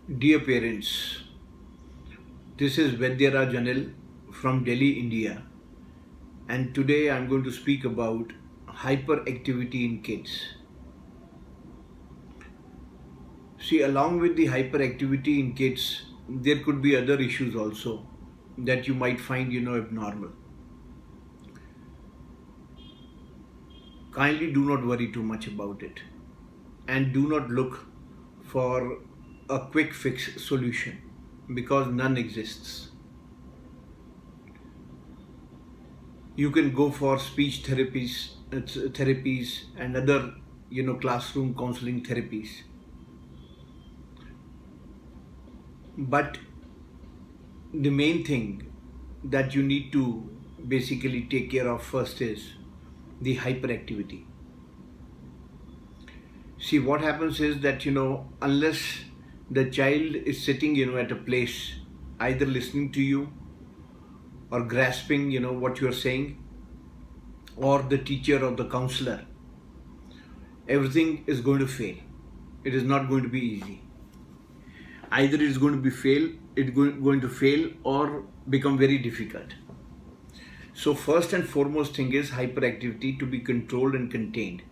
Dear parents, this is Vaidyaraj Anil from Delhi, India, and today I'm going to speak about hyperactivity in kids. See, along with the hyperactivity in kids, there could be other issues also that you might find, abnormal. Kindly do not worry too much about it and do not look for a quick fix solution because none exists. You can go for speech therapies and other classroom counseling therapies, but the main thing that you need to basically take care of first is the hyperactivity. See, what happens is that unless the child is sitting at a place, either listening to you or grasping what you're saying, or the teacher or the counselor, everything is going to fail. It is not going to be easy. Either it's going to be going to fail or become very difficult. So first and foremost thing is hyperactivity to be controlled and contained,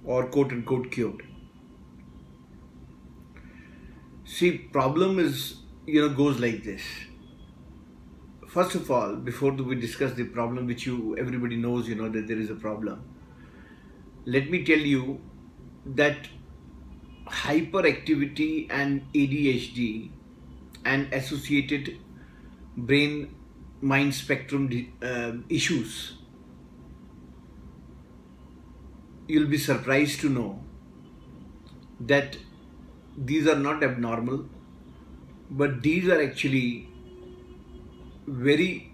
or quote unquote cured. See, problem is goes like this. First of all, before we discuss the problem, which everybody knows that there is a problem, let me tell you that hyperactivity and ADHD and associated brain mind spectrum issues, you'll be surprised to know that these are not abnormal, but these are actually very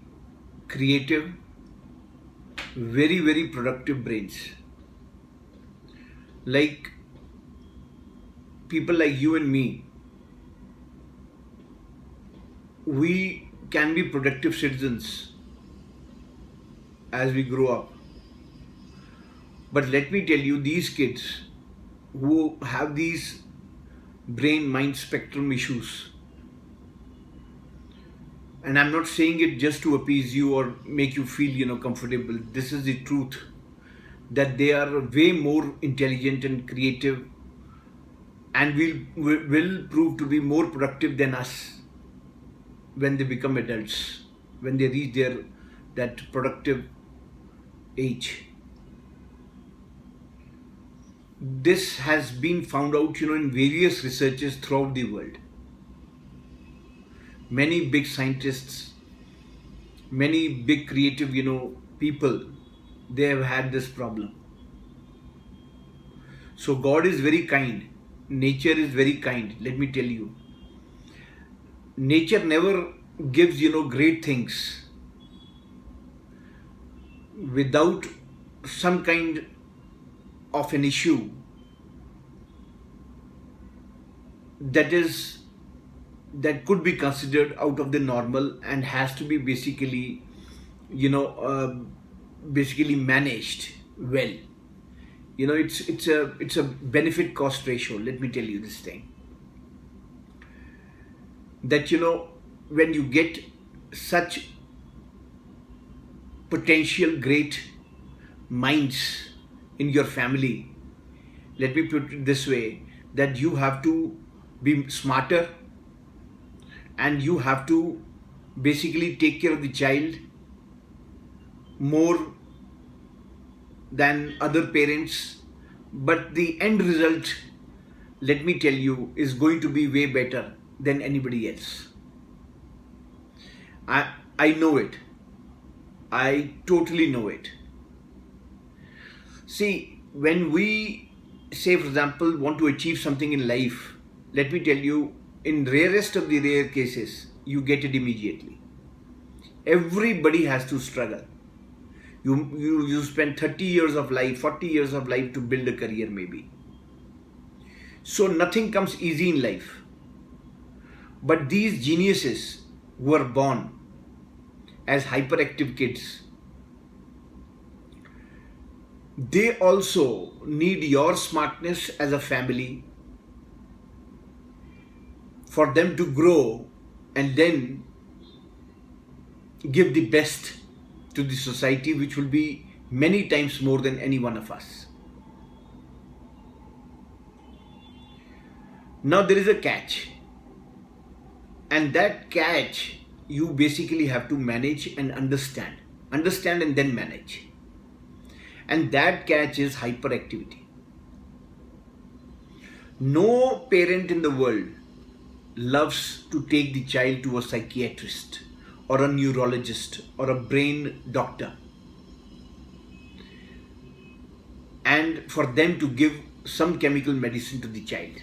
creative, very, very productive brains. Like people like you and me, we can be productive citizens as we grow up. But let me tell you, these kids who have these brain mind spectrum issues, and I'm not saying it just to appease you or make you feel comfortable. This is the truth, that they are way more intelligent and creative and will prove to be more productive than us when they become adults, when they reach that productive age. This has been found out in various researches throughout the world. Many big scientists, many big creative people, they have had this problem. So God is very kind, nature is very kind. Let me tell you, nature never gives great things without some kind of an issue that could be considered out of the normal and has to be basically basically managed well. It's a benefit cost ratio. Let me tell you this thing, that when you get such potential great minds in your family, let me put it this way, that you have to be smarter and you have to basically take care of the child more than other parents, but the end result, let me tell you, is going to be way better than anybody else. I know it. I totally know it. See, when we say, for example, want to achieve something in life, let me tell you, in rarest of the rare cases, you get it immediately. Everybody has to struggle. You spend 30 years of life, 40 years of life to build a career maybe. So nothing comes easy in life. But these geniuses who are born as hyperactive kids, they also need your smartness as a family. for them to grow and then give the best to the society, which will be many times more than any one of us. Now there is a catch, and that catch you basically have to manage and understand and then manage, and that catch is hyperactivity. No parent in the world loves to take the child to a psychiatrist or a neurologist or a brain doctor and for them to give some chemical medicine to the child.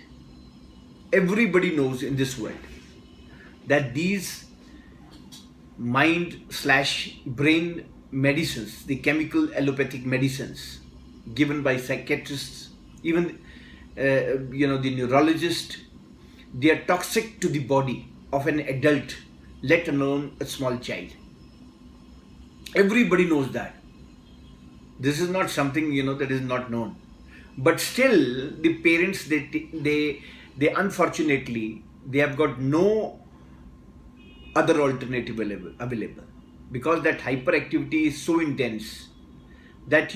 Everybody knows in this world that these mind/brain medicines, the chemical allopathic medicines given by psychiatrists, even the neurologist, they are toxic to the body of an adult, let alone a small child. Everybody knows that. This is not something that is not known. But still, the parents they unfortunately they have got no other alternative available, because that hyperactivity is so intense that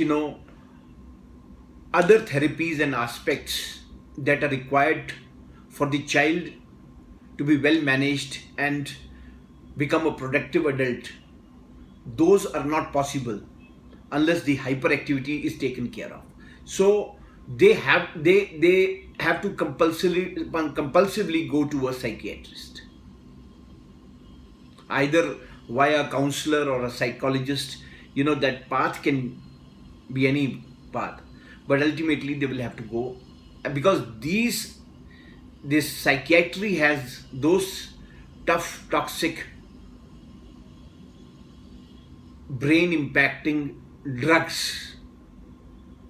other therapies and aspects that are required for the child to be well managed and become a productive adult, those are not possible unless the hyperactivity is taken care of. So they have to compulsively go to a psychiatrist, either via a counselor or a psychologist. That path can be any path, but ultimately they will have to go, because this psychiatry has those tough, toxic, brain impacting drugs,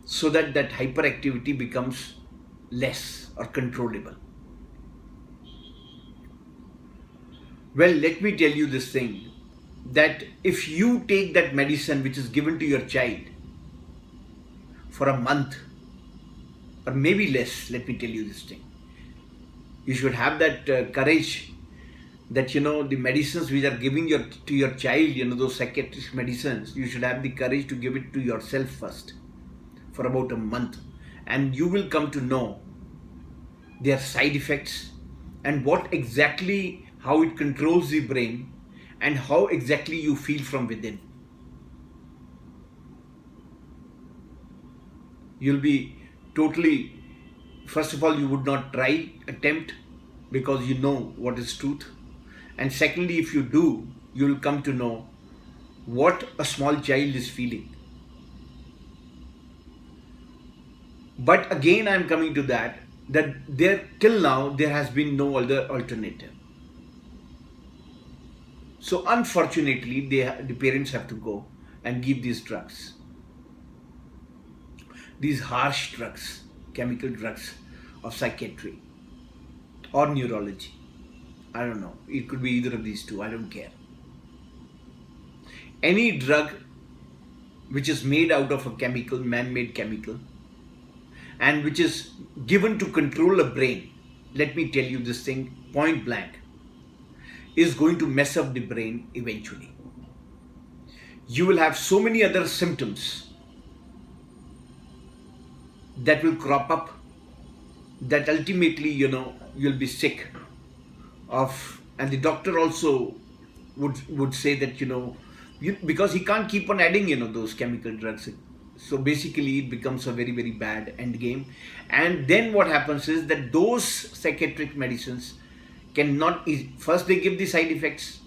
so that hyperactivity becomes less or controllable. Well, let me tell you this thing, that if you take that medicine which is given to your child for a month or maybe less, let me tell you this thing, you should have that courage that the medicines which are giving to your child, those psychiatric medicines, you should have the courage to give it to yourself first for about a month, and you will come to know their side effects and how it controls the brain and how exactly you feel from within. You'll be totally, first of all, you would not attempt, because you know what is truth. And secondly, if you do, you will come to know what a small child is feeling. But again, I am coming to that till now there has been no other alternative. So unfortunately, the parents have to go and give these drugs, these harsh drugs, chemical drugs of psychiatry or neurology. I don't know. It could be either of these two. I don't care. Any drug which is made out of a chemical, man-made chemical, and which is given to control a brain, let me tell you this thing point blank, is going to mess up the brain eventually. You will have so many other symptoms that will crop up, that ultimately, you'll be sick of, and the doctor also would say that, because he can't keep on adding, those chemical drugs. So basically it becomes a very, very bad end game. And then what happens is that those psychiatric medicines cannot, first they give the side effects,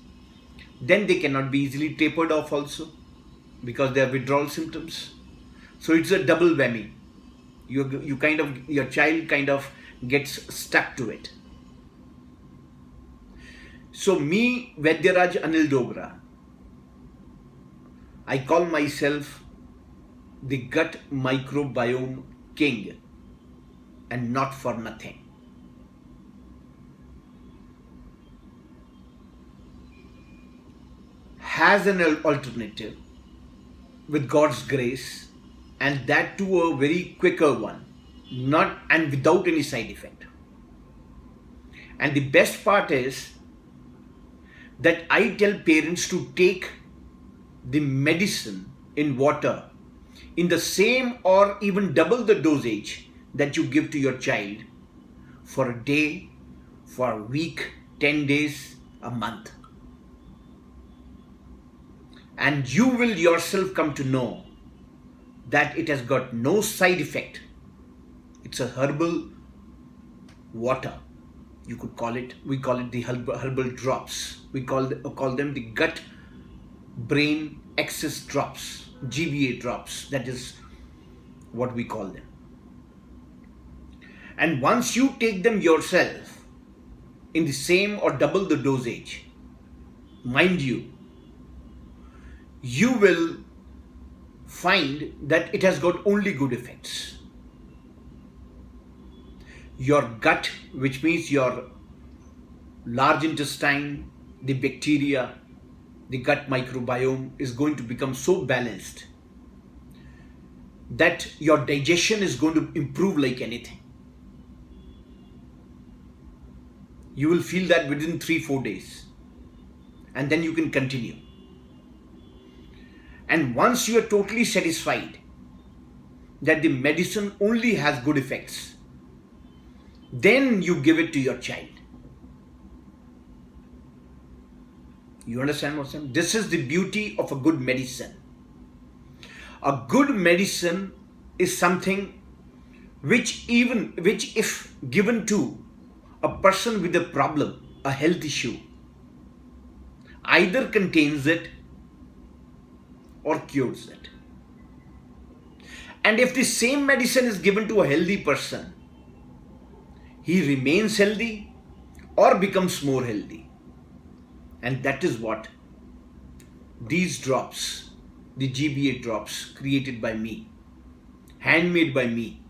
then they cannot be easily tapered off also, because they are withdrawal symptoms. So it's a double whammy. Your child kind of gets stuck to it. So me, Vaidyaraj Anil Dogra, I call myself the gut microbiome king, and not for nothing. Has an alternative with God's grace, and that too a very quicker one, not and without any side effect. And the best part is that I tell parents to take the medicine in water in the same or even double the dosage that you give to your child for a day, for a week, 10 days, a month. And you will yourself come to know that it has got no side effect. It's a herbal water, you could call it. We call it the herbal drops. We call them the gut brain access drops, GBA drops. That is what we call them. And once you take them yourself in the same or double the dosage, mind you, you will find that it has got only good effects. Your gut, which means your large intestine, the bacteria, the gut microbiome is going to become so balanced that your digestion is going to improve like anything. You will feel that within 3-4 days, and then you can continue. And once you are totally satisfied that the medicine only has good effects, then you give it to your child. You understand what I'm saying? This is the beauty of a good medicine. A good medicine is something which if given to a person with a problem, a health issue, either contains it or cures it. And if the same medicine is given to a healthy person, he remains healthy or becomes more healthy. And that is what these drops, the GBA drops created by me, handmade by me,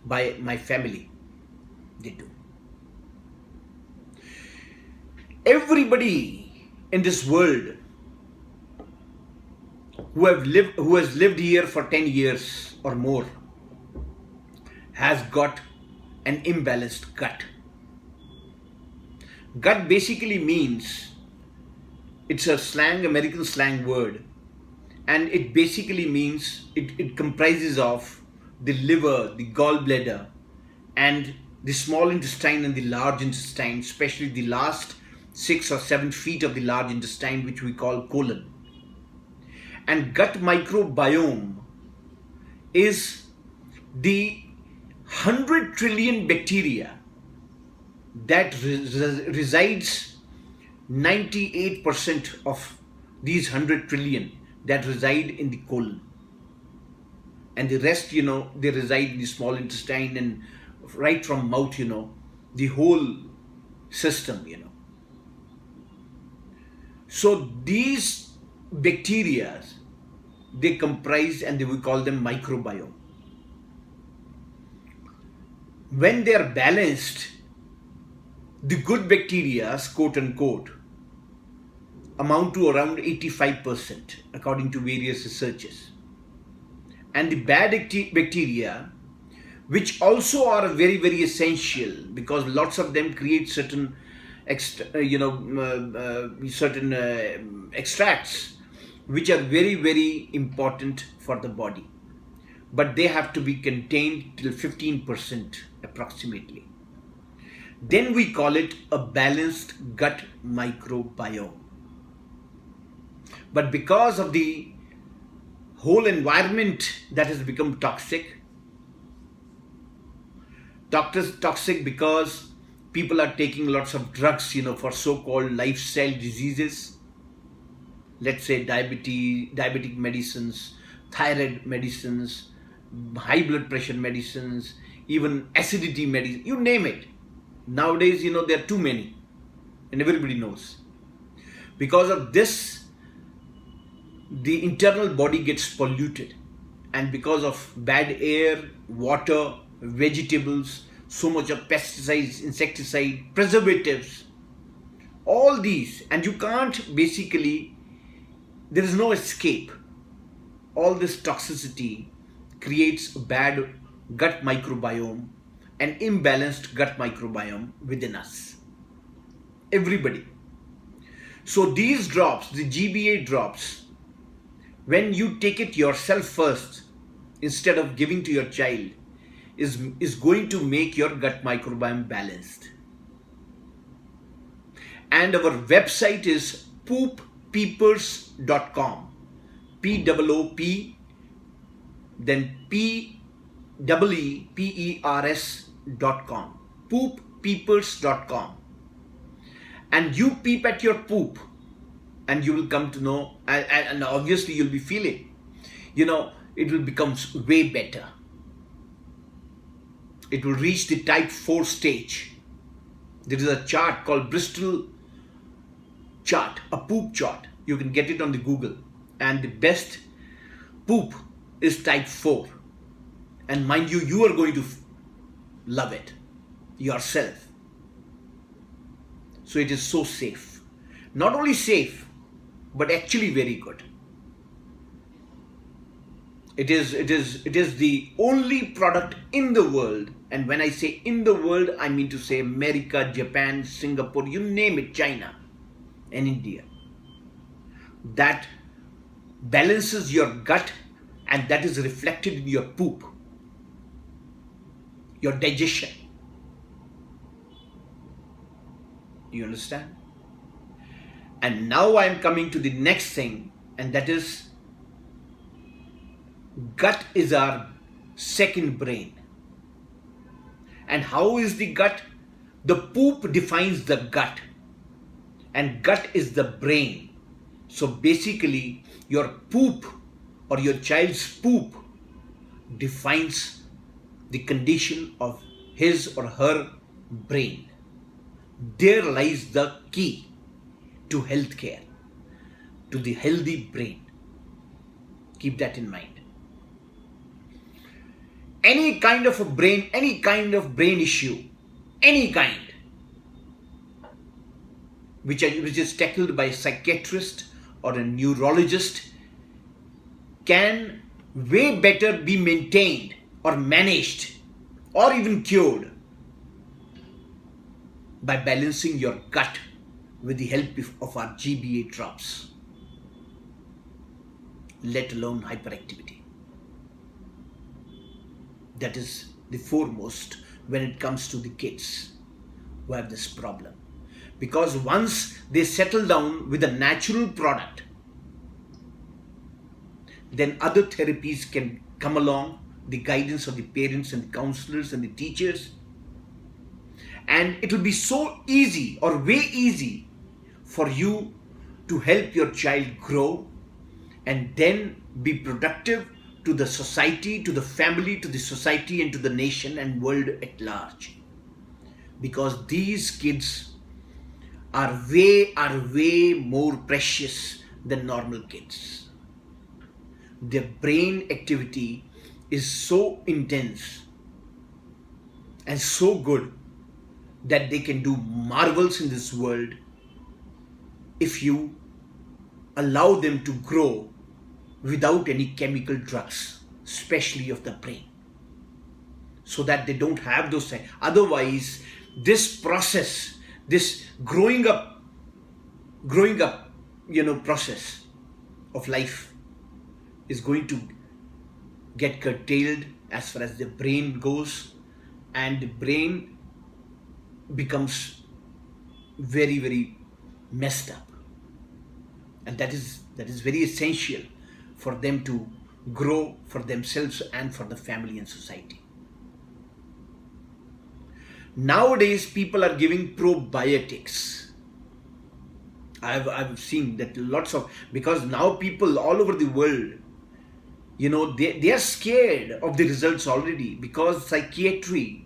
by my family, they do. Everybody in this world who has lived here for 10 years or more has got an imbalanced gut. Gut basically means, it's a American slang word, and it basically means it comprises of the liver, the gallbladder, and the small intestine and the large intestine, especially the last 6 or 7 feet of the large intestine, which we call colon. And gut microbiome is the 100 trillion bacteria that resides, 98% of these 100 trillion that reside in the colon. And the rest, they reside in the small intestine and right from mouth, the whole system, So these bacteria, they comprise, and we call them microbiome. When they are balanced, the good bacteria, quote unquote, amount to around 85% according to various researches. And the bad bacteria, which also are very, very essential, because lots of them create certain extracts which are very, very important for the body, but they have to be contained till 15% approximately. Then we call it a balanced gut microbiome. But because of the whole environment that has become toxic because people are taking lots of drugs, for so-called lifestyle diseases. Let's say diabetic medicines, thyroid medicines, high blood pressure medicines, even acidity medicine, you name it. Nowadays, there are too many, and everybody knows. Because of this, the internal body gets polluted, and because of bad air, water, vegetables, so much of pesticides, insecticide, preservatives, all these, and you can't basically, there is no escape. All this toxicity creates a bad gut microbiome, an imbalanced gut microbiome within us. Everybody. So these drops, the GBA drops, when you take it yourself first instead of giving to your child, is going to make your gut microbiome balanced. And our website is pooppeepers.com. P-O-O-P, then P-E-E-P-E-R-S.com. Pooppeepers.com. And you peep at your poop and you will come to know, and obviously you'll be feeling, it will become way better. It will reach the type 4 stage. There is a chart called Bristol chart, a poop chart. You can get it on the Google. And the best poop is type 4. And mind you, you are going to love it yourself. So it is so safe. Not only safe, but actually very good. It is the only product in the world, and when I say in the world, I mean to say America, Japan, Singapore, you name it, China and India, that balances your gut, and that is reflected in your poop, your digestion. You understand? And now I am coming to the next thing, and that is gut is our second brain. And how is the gut? The poop defines the gut, and gut is the brain. So basically, your poop or your child's poop defines the condition of his or her brain. There lies the key to healthcare, to the healthy brain. Keep that in mind. Any kind of brain issue, any kind, which is tackled by a psychiatrist or a neurologist, can way better be maintained or managed or even cured by balancing your gut with the help of our GBA drops, let alone hyperactivity. That is the foremost when it comes to the kids who have this problem. Because once they settle down with a natural product, then other therapies can come along, the guidance of the parents and the counselors and the teachers. And it will be so easy or way easy for you to help your child grow and then be productive to the society, to the family, to the society, and to the nation and world at large. Because these kids are way more precious than normal kids. Their brain activity is so intense and so good that they can do marvels in this world if you allow them to grow without any chemical drugs, especially of the brain, so that they don't have those things. Otherwise, this process, this growing up, process of life is going to get curtailed as far as the brain goes, and the brain becomes very messed up. And that is very essential for them to grow for themselves and for the family and society. Nowadays, people are giving probiotics. I've seen that lots of, because now people all over the world, they are scared of the results already, because psychiatry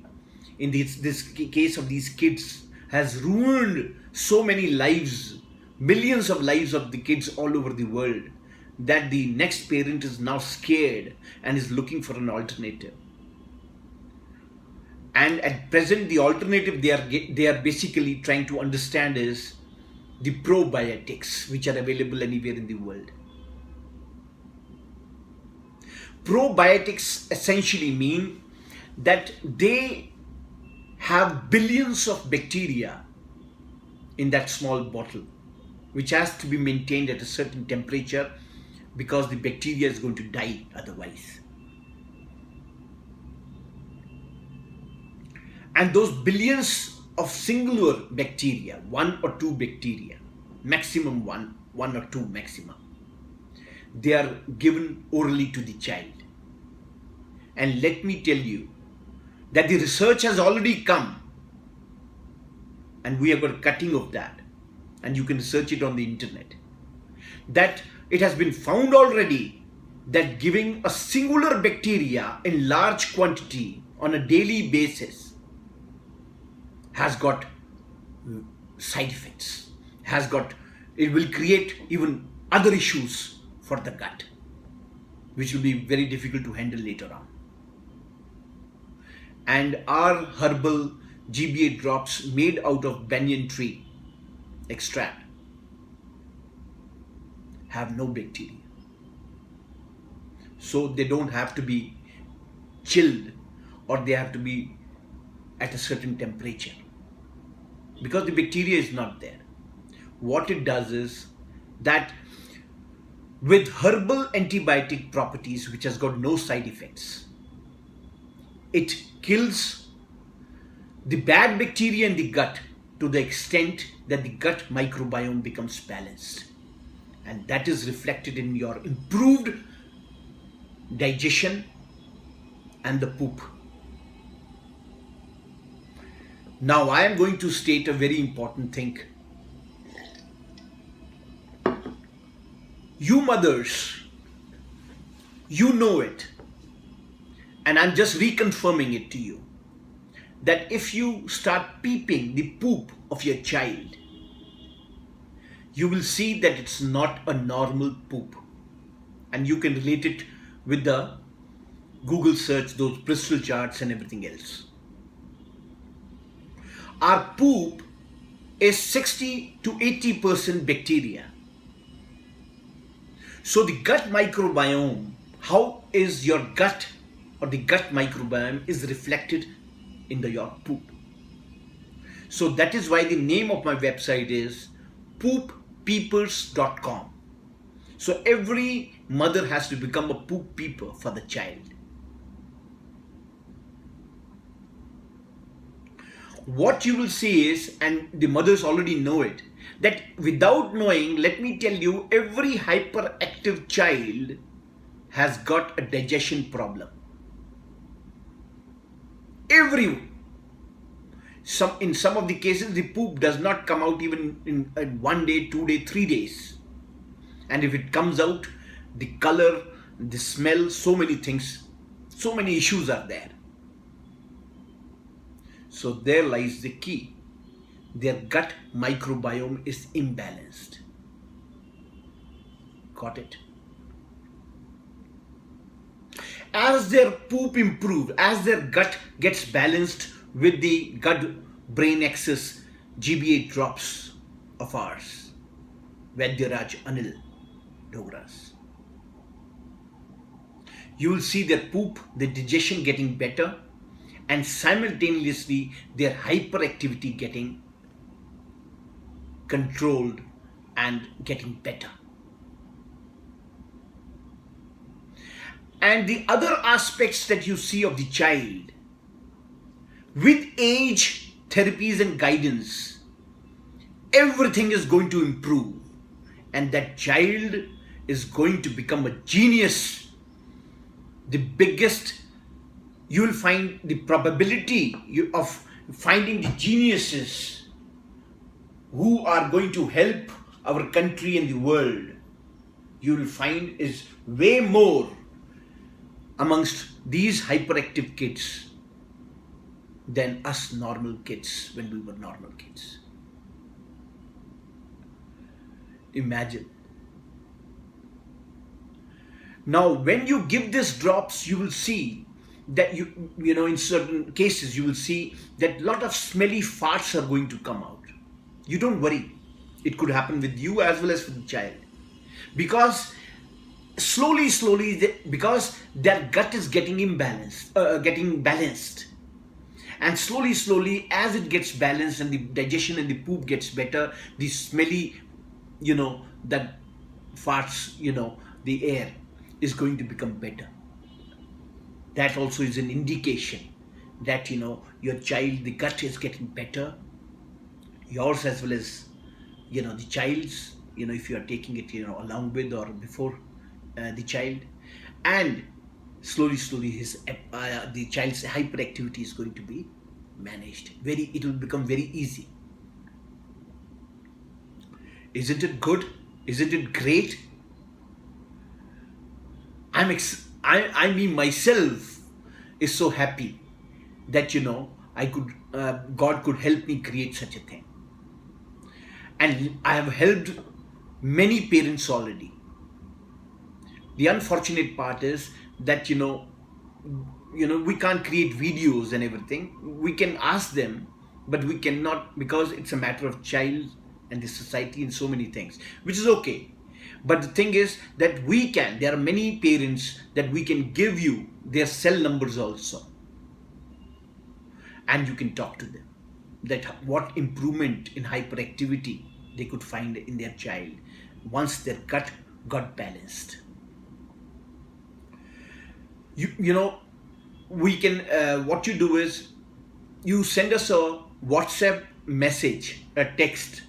in this case of these kids has ruined so many lives, millions of lives of the kids all over the world, that the next parent is now scared and is looking for an alternative. And at present, the alternative they are basically trying to understand is the probiotics, which are available anywhere in the world. Probiotics essentially mean that they have billions of bacteria in that small bottle, which has to be maintained at a certain temperature because the bacteria is going to die otherwise. And those billions of singular bacteria, one or two bacteria, maximum one or two maximum, they are given orally to the child. And let me tell you that the research has already come, and we have got a cutting of that, and you can search it on the internet, that it has been found already that giving a singular bacteria in large quantity on a daily basis has got side effects, it will create even other issues for the gut, which will be very difficult to handle later on. And our herbal GBA drops made out of banyan tree extract have no bacteria. So they don't have to be chilled or they have to be at a certain temperature because the bacteria is not there. What it does is that with herbal antibiotic properties, which has got no side effects, it kills the bad bacteria in the gut to the extent that the gut microbiome becomes balanced. And that is reflected in your improved digestion and the poop. Now I am going to state a very important thing. You mothers, you know it, and I'm just reconfirming it to you, that if you start peeping the poop of your child, you will see that it's not a normal poop. And you can relate it with the Google search, those Bristol charts and everything else. Our poop is 60 to 80% bacteria. So the gut microbiome, how is your gut or the gut microbiome is reflected in your poop. So that is why the name of my website is pooppeepers.com. So every mother has to become a poop peeper for the child. What you will see is, and the mothers already know it, that without knowing, let me tell you, every hyperactive child has got a digestion problem. In some of the cases, the poop does not come out even in 1 day, 2 days, 3 days. And if it comes out, the color, the smell, so many things, so many issues are there. So there lies the key. Their gut microbiome is imbalanced. Got it? As their poop improves, as their gut gets balanced with the gut-brain axis GBA drops of ours, Vaidyaraj Anil, Dogras, you will see their poop, the digestion getting better, and simultaneously their hyperactivity getting controlled and getting better. And the other aspects that you see of the child, with age, therapies and guidance, everything is going to improve, and that child is going to become a genius. The biggest, you will find the probability of finding the geniuses who are going to help our country and the world, you will find is way more amongst these hyperactive kids than us normal kids when we were normal kids. Imagine. Now, when you give these drops, you will see that you know, in certain cases, you will see that a lot of smelly farts are going to come out. You don't worry. It could happen with you as well as with the child. Because slowly, because their gut is getting balanced, And slowly, as it gets balanced and the digestion and the poop gets better, the smelly, that farts, the air is going to become better. That also is an indication that, your child, the gut is getting better, yours as well as, the child's, if you are taking it, along with or before the child. And slowly his the child's hyperactivity is going to be managed. It will become very easy. Isn't it good? Isn't it great? I mean, myself is so happy that, God could help me create such a thing. And I have helped many parents already. The unfortunate part is that, we can't create videos and everything. We can ask them, but we cannot, because it's a matter of child and the society and so many things, which is okay. But the thing is that there are many parents that we can give you their cell numbers also. And you can talk to them that what improvement in hyperactivity they could find in their child once their gut got balanced. We can, what you do is you send us a WhatsApp message, a text,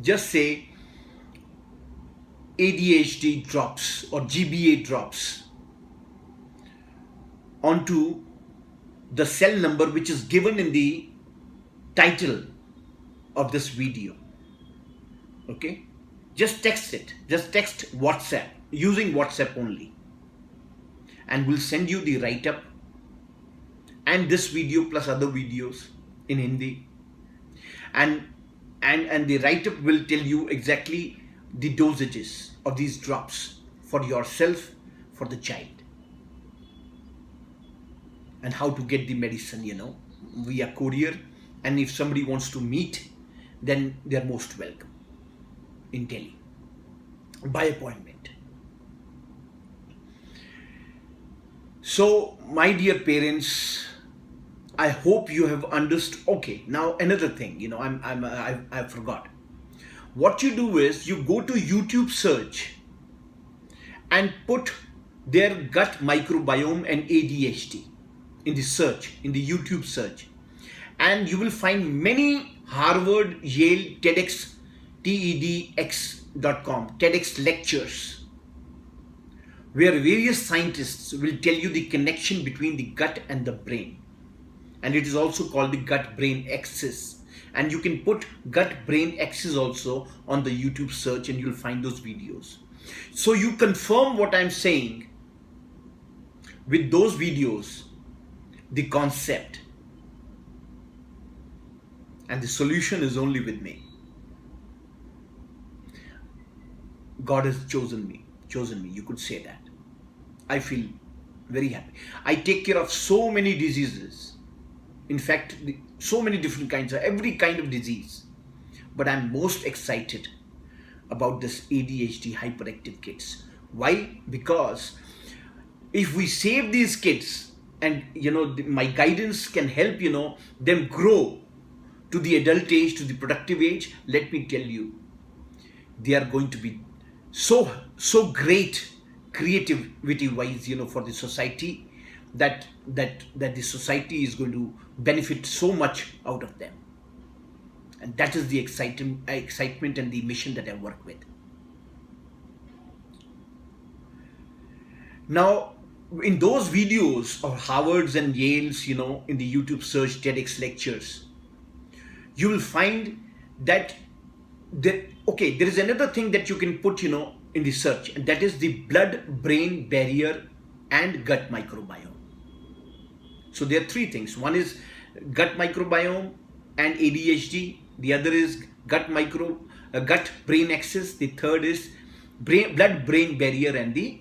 just say ADHD drops or GBA drops onto the cell number which is given in the title of this video. Okay, just text it, just text WhatsApp using WhatsApp only, and we'll send you the write-up and this video plus other videos in Hindi, and the write-up will tell you exactly the dosages of these drops for yourself, for the child, and how to get the medicine, via courier. And if somebody wants to meet, then they're most welcome in Delhi by appointment. So, my dear parents, I hope you have understood. Okay, now another thing, I forgot. What you do is you go to YouTube search and put their gut microbiome and ADHD in the search, in the YouTube search, and you will find many Harvard, Yale, TEDx, TEDx.com, TEDx lectures, where various scientists will tell you the connection between the gut and the brain. And it is also called the gut-brain axis. And you can put gut-brain axis also on the YouTube search and you'll find those videos. So you confirm what I'm saying with those videos, the concept. And the solution is only with me. God has chosen me, you could say that. I feel very happy. I take care of so many diseases. In fact, so many different kinds of, every kind of disease. But I'm most excited about this ADHD hyperactive kids. Why? Because if we save these kids and, my guidance can help, them grow to the adult age, to the productive age, let me tell you, they are going to be so great creativity wise, for the society, that the society is going to benefit so much out of them. And that is the excitement and the mission that I work with. Now, in those videos of Harvard's and Yale's, in the YouTube search TEDx lectures, you will find that there is another thing that you can put, in the search, and that is the blood-brain barrier and gut microbiome. So there are three things. One is gut microbiome and ADHD. The other is gut-brain axis. The third is blood-brain barrier and the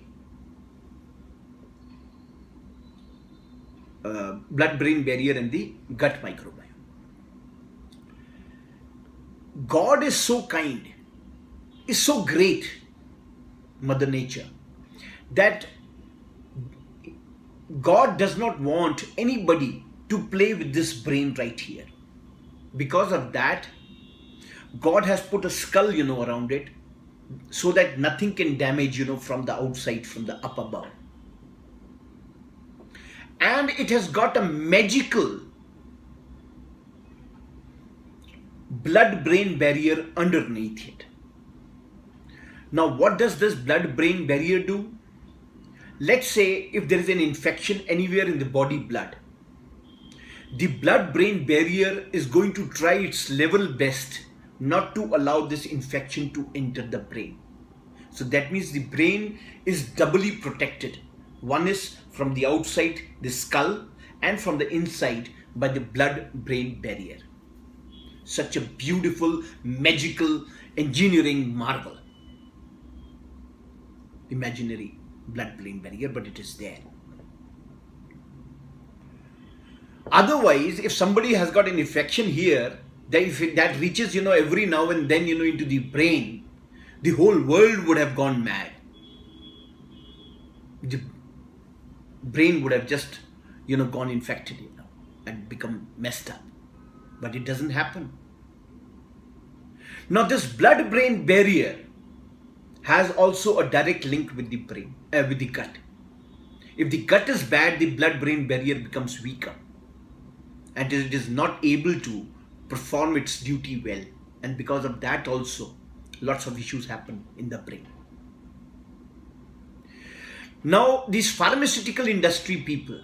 blood-brain barrier and the gut microbiome. God is so kind, is so great, Mother Nature, that God does not want anybody to play with this brain right here. Because of that, God has put a skull, around it, so that nothing can damage, from the outside, from the up above. And it has got a magical blood-brain barrier underneath it. Now, what does this blood-brain barrier do? Let's say if there is an infection anywhere in the body blood, the blood-brain barrier is going to try its level best not to allow this infection to enter the brain. So that means the brain is doubly protected. One is from the outside, the skull, and from the inside by the blood-brain barrier. Such a beautiful, magical engineering marvel. Imaginary blood-brain barrier, but it is there. Otherwise, if somebody has got an infection here, if that reaches, every now and then, into the brain, the whole world would have gone mad. The brain would have just, gone infected, and become messed up. But it doesn't happen. Now, this blood-brain barrier has also a direct link with the brain, with the gut. If the gut is bad, the blood-brain barrier becomes weaker, and it is not able to perform its duty well. And because of that also, lots of issues happen in the brain. Now, these pharmaceutical industry people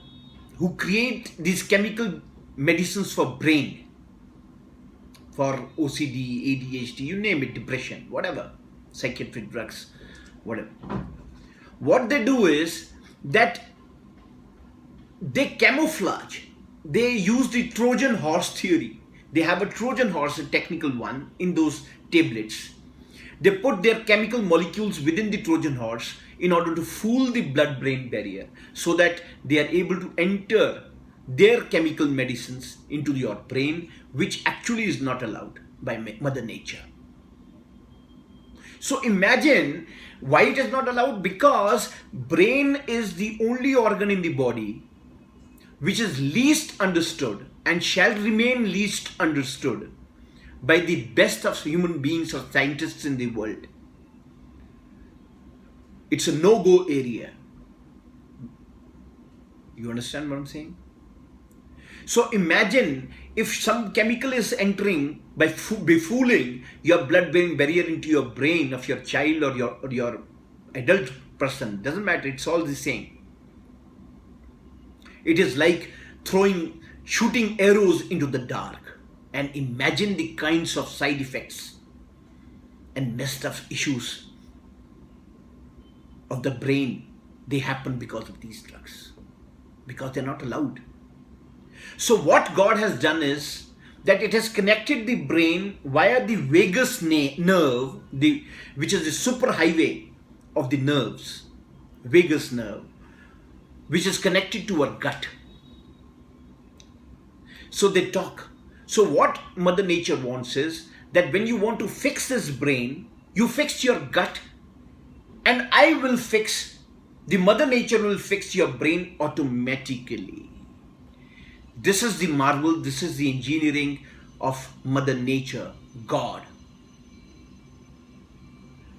who create these chemical medicines for brain, for OCD, ADHD, you name it, depression, whatever, psychiatric drugs, whatever. What they do is that they camouflage. They use the Trojan horse theory. They have a Trojan horse, a technical one, in those tablets. They put their chemical molecules within the Trojan horse in order to fool the blood-brain barrier, so that they are able to enter their chemical medicines into your brain, which actually is not allowed by Mother Nature. So imagine why it is not allowed. Because brain is the only organ in the body which is least understood and shall remain least understood by the best of human beings or scientists in the world. It's a no-go area. You understand what I'm saying? So imagine if some chemical is entering by befooling your blood-brain barrier into your brain of your child or your adult person. Doesn't matter, it's all the same. It is like shooting arrows into the dark. And imagine the kinds of side effects and messed up issues of the brain. They happen because of these drugs, because they're not allowed. So what God has done is that it has connected the brain via the vagus nerve, which is the superhighway of the nerves, vagus nerve, which is connected to our gut. So they talk. So what Mother Nature wants is that when you want to fix this brain, you fix your gut, and the Mother Nature will fix your brain automatically. This is the marvel, this is the engineering of Mother Nature, God.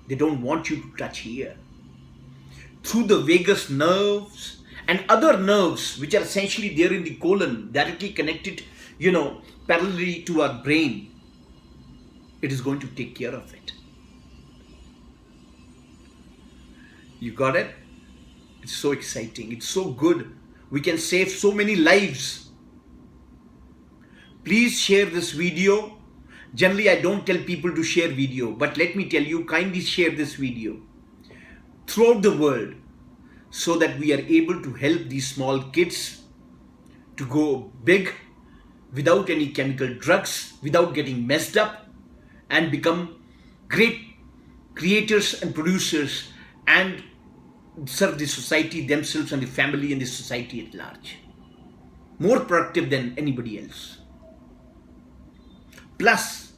They don't want you to touch here. Through the vagus nerves and other nerves, which are essentially there in the colon, directly connected, parallelly to our brain, it is going to take care of it. You got it? It's so exciting. It's so good. We can save so many lives. Please share this video. Generally, I don't tell people to share video, but let me tell you, kindly share this video throughout the world, so that we are able to help these small kids to go big without any chemical drugs, without getting messed up, and become great creators and producers and serve the society, themselves and the family and the society at large. More productive than anybody else. Plus,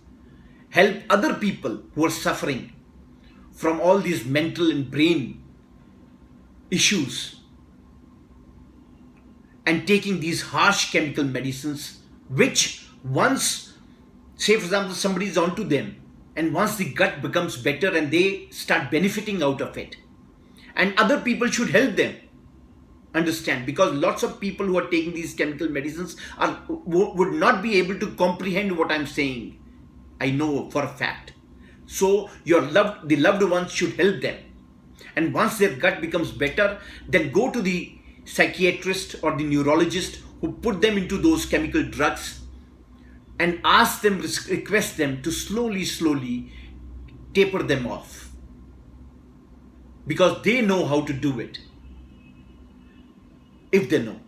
help other people who are suffering from all these mental and brain issues, and taking these harsh chemical medicines, which once, say for example, somebody is onto them, and once the gut becomes better and they start benefiting out of it, and other people should help them understand, because lots of people who are taking these chemical medicines would not be able to comprehend what I'm saying. I know for a fact. So the loved ones should help them, and once their gut becomes better, then go to the psychiatrist or the neurologist who put them into those chemical drugs, and ask them, request them to slowly taper them off, because they know how to do it, if they know,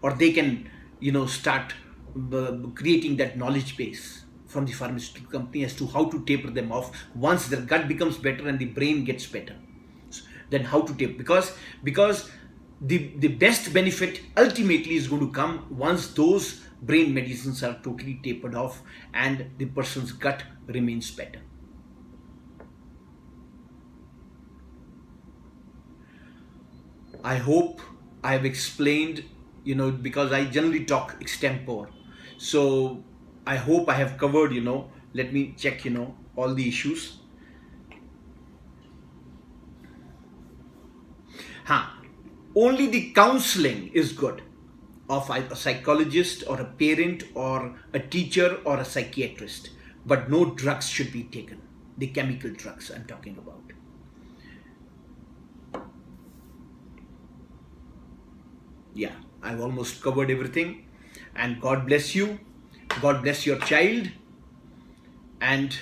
or they can start creating that knowledge base from the pharmaceutical company as to how to taper them off once their gut becomes better and the brain gets better. Then how to taper, because the best benefit ultimately is going to come once those brain medicines are totally tapered off and the person's gut remains better. I hope I have explained, because I generally talk extempore. So I hope I have covered, let me check, all the issues. Only the counseling is good of a psychologist or a parent or a teacher or a psychiatrist, but no drugs should be taken. The chemical drugs I'm talking about. Yeah, I've almost covered everything, and God bless you. God bless your child, and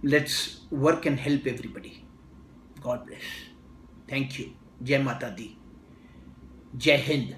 let's work and help everybody. God bless. Thank you. Jai Mata Di. Jai Hind.